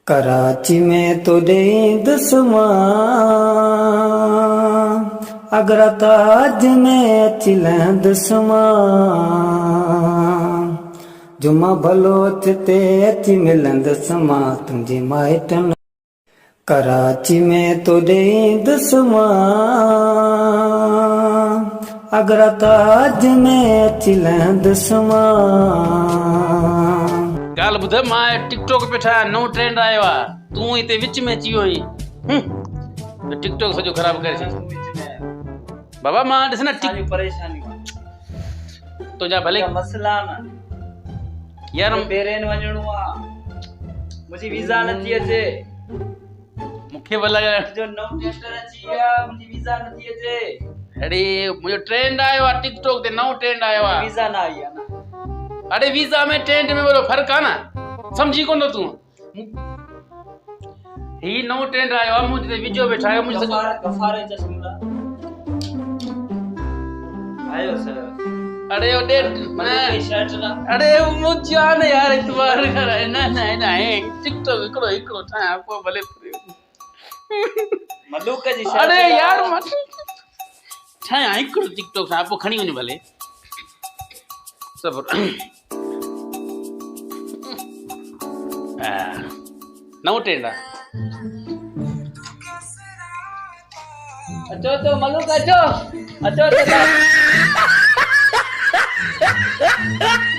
कराची में तो दसमा अगर ताज में अचिल दसमा जुमा भलोच ते अची मिलंद समा तुझे माइटन कराची में तो दसमा अगर ताज में अचिल दसमा गाल ॿुध मां टिकटॉक पे ठाहिया नओं ट्रेंड आयो आहे तूं हिते विच में अची वियो आहीं टिकटॉक सॼो ख़राब करे छॾ बाबा मां ॾिस न टिक परेशानी तुंहिंजा भले मसला न यार बेरेन वञणो आहे मुंहिंजी वीज़ा नथी अचे मूंखे भला जो नओं टेस्टर अची विया मुंहिंजी वीज़ा नथी अचे अरे मुंहिंजो ट्रेंड आयो आहे टिकटॉक ते नओं ट्रेंड आयो आहे वीज़ा न आई आहे न अरे वीज़ा में ट्रेंड में वॾो फ़र्क़ु आहे न सम्झी कोन थो तूं ही नओं ट्रेंड आयो आहे मुंहिंजे ते वीडियो पे ठाहियो मुंहिंजो सॼो गफ़ार चश्मा आयो सर अरे वो डेट मैं शर्ट ना अरे मुझे न यार इतबार कर न न न टिकटॉक हिकिड़ो ठाहियां पोइ भले मलूक जी शर्ट अरे यार मत ठाहियां हिकिड़ो टिकटॉक ठाहियां पोइ खणी वञ भले सबर नओं ट्रेंड आहे अचो तो मलूक अचो अचो